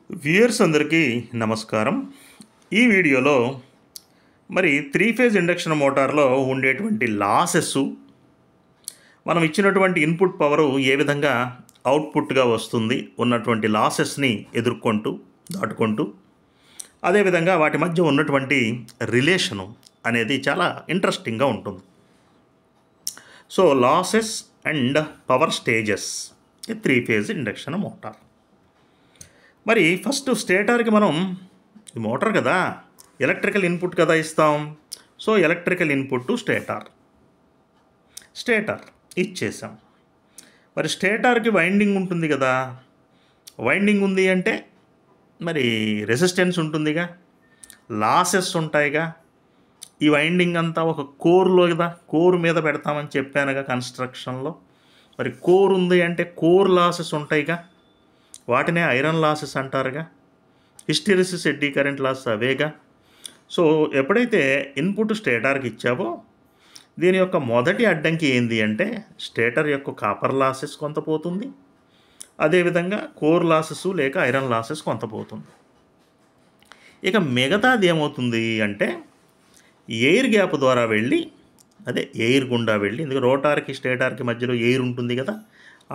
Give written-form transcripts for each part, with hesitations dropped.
Viewers అందరికీ నమస్కారం. ఈ వీడియోలో మరి 3 ఫేజ్ ఇండక్షన్ మోటార్లో ఉండేటువంటి లాసెస్, మనం ఇచ్చినటువంటి ఇన్పుట్ పవరు ఏ విధంగా అవుట్పుట్గా వస్తుంది, ఉన్నటువంటి లాసెస్ని దాటుకుంటూ అదేవిధంగా వాటి మధ్య ఉన్నటువంటి రిలేషను అనేది చాలా ఇంట్రెస్టింగ్గా ఉంటుంది. So losses and power stages 3 phase induction motor. మరి ఫస్ట్ స్టేటర్కి మనం మోటార్ కదా, ఎలక్ట్రికల్ ఇన్పుట్ కదా ఇస్తాం. సో ఎలక్ట్రికల్ ఇన్పుట్ స్టేటర్ ఇచ్చేసాం. మరి స్టేటర్కి వైండింగ్ ఉంటుంది కదా, వైండింగ్ ఉంది అంటే మరి రెసిస్టెన్స్ ఉంటుందిగా, లాసెస్ ఉంటాయిగా. ఈ వైండింగ్ అంతా ఒక కోర్లో కదా, కోర్ మీద పెడతామని చెప్పానుగా కన్స్ట్రక్షన్లో. మరి కోర్ ఉంది అంటే కోర్ లాసెస్ ఉంటాయిగా, వాటినే ఐరన్ లాసెస్ అంటారుగా. హిస్టెరిసిస్, ఎడ్డీ కరెంట్ లాస్ అవేగా. సో ఎప్పుడైతే ఇన్పుట్ స్టేటర్కి ఇచ్చావో, దీని యొక్క మొదటి అడ్డంకి ఏంది అంటే స్టేటర్ యొక్క కాపర్ లాసెస్ కొంత పోతుంది, అదేవిధంగా కోర్ లాసెస్ లేక ఐరన్ లాసెస్ కొంత పోతుంది. ఇక మిగతాది ఏమవుతుంది అంటే ఎయిర్ గ్యాప్ ద్వారా వెళ్ళి, ఎయిర్ గుండా వెళ్ళి, ఎందుకంటే రోటార్కి స్టేటర్కి మధ్యలో ఎయిర్ ఉంటుంది కదా,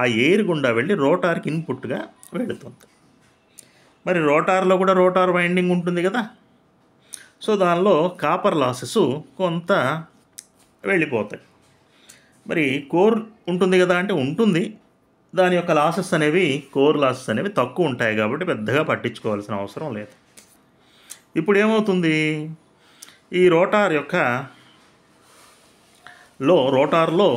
ఆ ఎయిర్ గుండా వెళ్ళి రోటార్కి ఇన్పుట్గా వెళుతుంది. మరి రోటార్లో కూడా రోటార్ వైండింగ్ ఉంటుంది కదా, సో దానిలో కాపర్ లాసెస్ కొంత వెళ్ళిపోతాయి. మరి కోర్ ఉంటుంది కదా అంటే ఉంటుంది, దాని యొక్క లాసెస్ అనేవి, కోర్ లాసెస్ అనేవి తక్కువ ఉంటాయి కాబట్టి పెద్దగా పట్టించుకోవాల్సిన అవసరం లేదు. ఇప్పుడు ఏమవుతుంది, ఈ రోటార్లో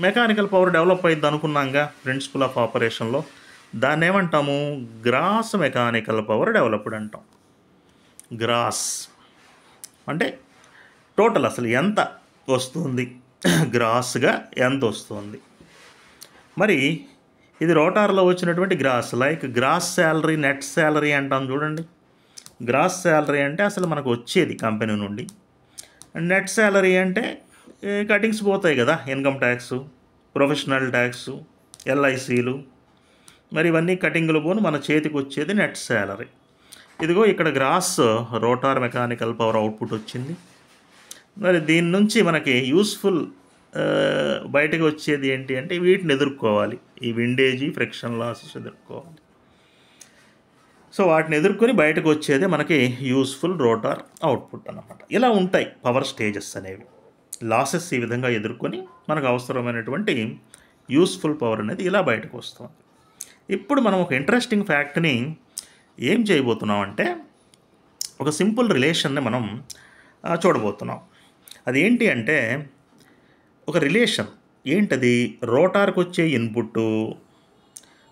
మెకానికల్ పవర్ డెవలప్ అయ్యింది అనుకున్నాంగా ప్రిన్సిపల్ ఆఫ్ ఆపరేషన్లో. దాన్ని ఏమంటాము, గ్రాస్ మెకానికల్ పవర్ డెవలప్డ్ అంటాం. గ్రాస్ అంటే టోటల్ అసలు ఎంత వస్తుంది, గ్రాస్గా ఎంత వస్తుంది. మరి ఇది రోటార్లో వచ్చినటువంటి gross, like gross salary, net salary అంటాం చూడండి. గ్రాస్ శాలరీ అంటే అసలు మనకు వచ్చేది కంపెనీ నుండి, నెట్ శాలరీ అంటే కటింగ్స్ పోతాయి కదా, ఇన్కమ్ ట్యాక్సు, ప్రొఫెషనల్ ట్యాక్సు, ఎల్ఐసీలు, మరి ఇవన్నీ కటింగ్లు పోను మన చేతికి వచ్చేది నెట్ శాలరీ. ఇదిగో ఇక్కడ gross rotor mechanical power output వచ్చింది. మరి దీని నుంచి మనకి యూస్ఫుల్ బయటకు వచ్చేది ఏంటి అంటే వీటిని ఎదుర్కోవాలి, ఈ విండేజీ, ఫ్రిక్షన్ లాసెస్ ఎదుర్కోవాలి. సో వాటిని ఎదుర్కొని బయటకు వచ్చేదే మనకి యూస్ఫుల్ రోటార్ అవుట్పుట్ అన్నమాట. ఇలా ఉంటాయి పవర్ స్టేజెస్ అనేవి. లాసెస్ ఈ విధంగా ఎదుర్కొని మనకు అవసరమైనటువంటి యూస్ఫుల్ పవర్ అనేది ఇలా బయటకు వస్తుంది. ఇప్పుడు మనం ఒక ఇంట్రెస్టింగ్ ఫ్యాక్ట్ని ఏం చేయబోతున్నాం అంటే, ఒక సింపుల్ రిలేషన్ని మనం చూడబోతున్నాం. అదేంటి అంటే ఒక రిలేషన్ ఏంటది, రోటార్కి వచ్చే ఇన్పుట్టు,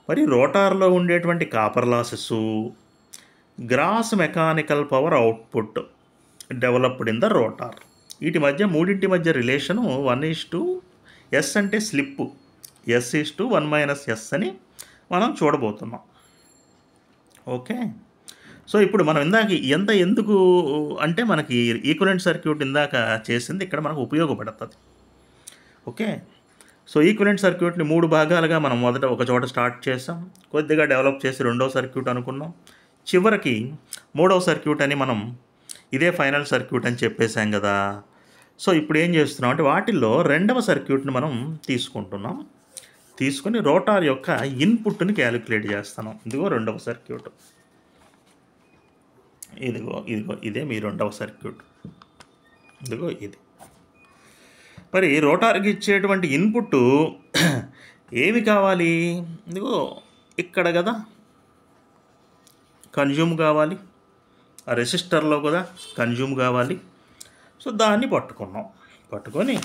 మరి రోటార్లో ఉండేటువంటి copper losses, gross mechanical power output developed in the rotor, వీటి మధ్య మూడింటి మధ్య రిలేషను 1:s అంటే స్లిప్, s:1 - s అని మనం చూడబోతున్నాం. ఓకే. సో ఇప్పుడు మనం ఎందుకు అంటే మనకి ఈక్వలెంట్ సర్క్యూట్ ఇందాక చేసింది ఇక్కడ మనకు ఉపయోగపడుతుంది. ఓకే. సో ఈక్వలెంట్ సర్క్యూట్ని 3 భాగాలుగా మనం మొదట ఒక చోట స్టార్ట్ చేసాం, కొద్దిగా డెవలప్ చేసి రెండో సర్క్యూట్ అనుకున్నాం, చివరికి మూడవ సర్క్యూట్ అని మనం ఇదే ఫైనల్ సర్క్యూట్ అని చెప్పేశాం కదా. సో ఇప్పుడు ఏం చేస్తున్నాం అంటే వాటిల్లో రెండవ సర్క్యూట్ని మనం తీసుకొని రోటార్ యొక్క ఇన్పుట్ని క్యాలిక్యులేట్ చేస్తున్నాం. ఇదిగో రెండవ సర్క్యూట్, ఇదిగో ఇదే మీ రెండవ సర్క్యూట్, ఇదిగో ఇది. మరి రోటార్కి ఇచ్చేటువంటి ఇన్పుట్ ఏమి కావాలి, ఇదిగో ఇక్కడ కదా కన్జ్యూమ్ కావాలి, ఆ రెసిస్టర్లో కూడా కన్జ్యూమ్ కావాలి. సో దాన్ని పట్టుకొని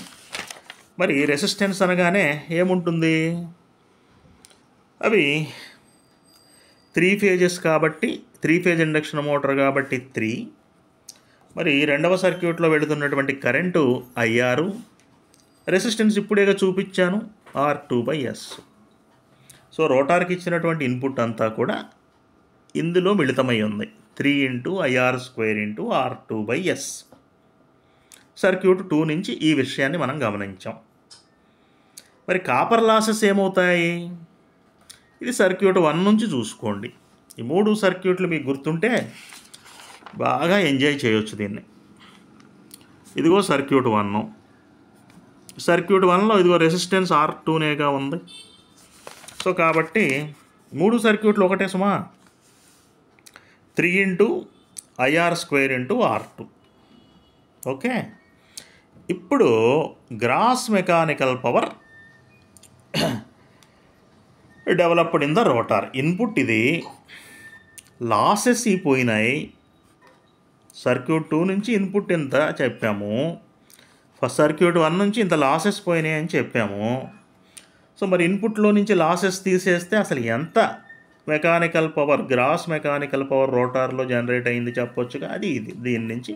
మరి రెసిస్టెన్స్ అనగానే ఏముంటుంది, అవి 3 ఫేజెస్ కాబట్టి, 3 ఫేజ్ ఇండక్షన్ మోటార్ కాబట్టి 3. మరి రెండవ సర్క్యూట్లో వెళుతున్నటువంటి కరెంటు IR, రెసిస్టెన్స్ ఇప్పుడేగా చూపించాను R2/S. సో రోటార్కి ఇచ్చినటువంటి ఇన్పుట్ అంతా కూడా ఇందులో మిళితమై ఉంది, 3 × IR² × R2/S. సర్క్యూట్ 2 నుంచి ఈ విషయాన్ని మనం గమనించాం. మరి కాపర్ లాసెస్ ఏమవుతాయి, ఇది సర్క్యూట్ 1 నుంచి చూసుకోండి. ఈ 3 సర్క్యూట్లు మీకు గుర్తుంటే బాగా ఎంజాయ్ చేయొచ్చు దీన్ని. ఇదిగో సర్క్యూట్ 1. సర్క్యూట్ 1లో ఇదిగో రెసిస్టెన్స్ R2నేగా ఉంది. సో కాబట్టి 3 సర్క్యూట్లు ఒకటే సుమా. 3 × IR² × R2. ఓకే. ఇప్పుడు gross mechanical power developed in the rotor. Input ఇది, లాసెస్ పోయినాయి. సర్క్యూట్ 2 నుంచి ఇన్పుట్ ఇంత చెప్పాము, ఫస్ట్ సర్క్యూట్ 1 నుంచి ఇంత లాసెస్ పోయినాయి అని చెప్పాము. సో మరి ఇన్పుట్లో నుంచి లాసెస్ తీసేస్తే అసలు ఎంత mechanical power, gross mechanical power రోటార్లో జనరేట్ అయింది చెప్పొచ్చుగా. అది ఇది. దీని నుంచి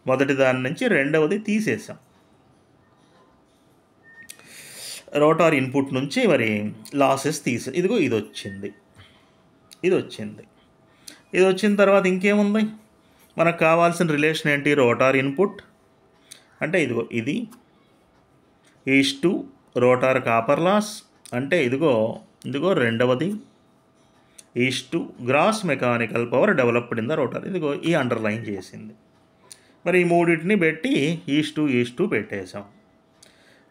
మొదటి దాని నుంచి రెండవది తీసేసాం. రోటార్ ఇన్పుట్ నుంచి మరి లాసెస్ ఇదిగో ఇది వచ్చింది. ఇది వచ్చిన తర్వాత ఇంకేముంది, మనకు కావాల్సిన రిలేషన్ ఏంటి? రోటార్ ఇన్పుట్ అంటే ఇదిగో ఇది ఈస్టు రోటార్ కాపర్ లాస్ అంటే ఇదిగో రెండవది is gross mechanical power developed in the rotor. ఇదిగో ఈ అండర్లైన్ చేసింది. మరి ఈ మూడింటిని పెట్టి ఈస్టు పెట్టేశాం.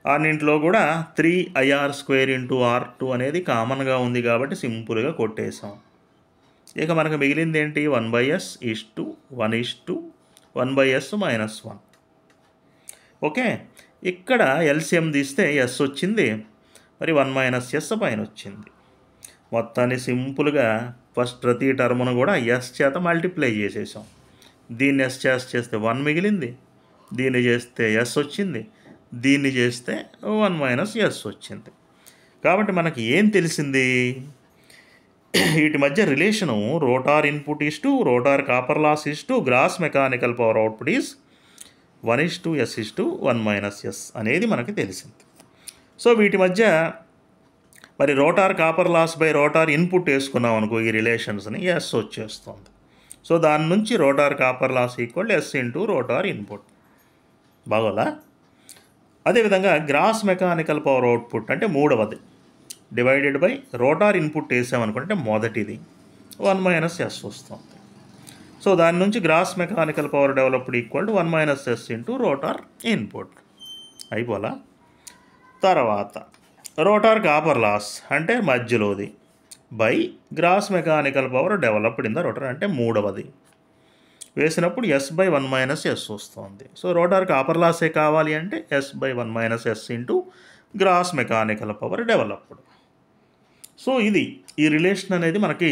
అన్నింట్లో కూడా 3IR² × R2 అనేది కామన్గా ఉంది కాబట్టి సింపుల్గా కొట్టేశాం. ఇక మనకు మిగిలింది ఏంటి? 1/s = 1/1/s - 1. ఓకే. ఇక్కడ ఎల్సిఎం తీస్తే ఎస్ వచ్చింది, మరి 1 - s పైన వచ్చింది. మొత్తాన్ని సింపుల్గా ఫస్ట్ ప్రతి టర్మ్ను కూడా ఎస్ చేత మల్టిప్లై చేసేసాం. దీన్ని ఎస్ చేస్తే 1 మిగిలింది, దీన్ని చేస్తే ఎస్ వచ్చింది, దీన్ని చేస్తే 1 - s వచ్చింది. కాబట్టి మనకి ఏం తెలిసింది? వీటి మధ్య relation rotor input is rotor copper loss is gross mechanical power output is 1:s 1 - s అనేది మనకి తెలిసింది. సో వీటి మధ్య మరి rotor copper loss by rotor input వేసుకున్నాం అనుకో, ఈ రిలేషన్స్ని ఎస్ వచ్చేస్తుంది. సో దాని నుంచి rotor copper loss = s × rotor input. బాగోలా? అదేవిధంగా గ్రాస్ మెకానికల్ పవర్ అవుట్పుట్ అంటే మూడవది డివైడెడ్ బై రోటార్ ఇన్పుట్ వేసామనుకుంటే మొదటిది 1 - s వస్తుంది. సో దాని నుంచి gross mechanical power developed = 1 - s × rotor input. అయిపోలా? తర్వాత రోటార్ కాపర్ లాస్ అంటే మధ్యలోది by gross mechanical power developed in the rotor అంటే మూడవది వేసినప్పుడు s/1 - s వస్తుంది. సో రోటార్ కాపర్ లాసే కావాలి అంటే s/1 - s × gross mechanical power developed. So ఇది ఈ రిలేషన్ అనేది మనకి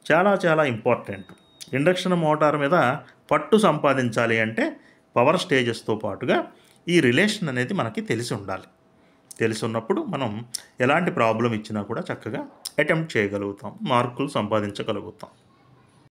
చాలా చాలా ఇంపార్టెంట్. ఇండక్షన్ మోటార్ మీద పట్టు సంపాదించాలి అంటే పవర్ స్టేజెస్తో పాటుగా ఈ రిలేషన్ అనేది మనకి తెలిసి ఉండాలి. తెలిసి ఉన్నప్పుడు మనం ఎలాంటి ప్రాబ్లం ఇచ్చినా కూడా చక్కగా అటెంప్ట్ చేయగలుగుతాం, మార్కులు సంపాదించగలుగుతాం.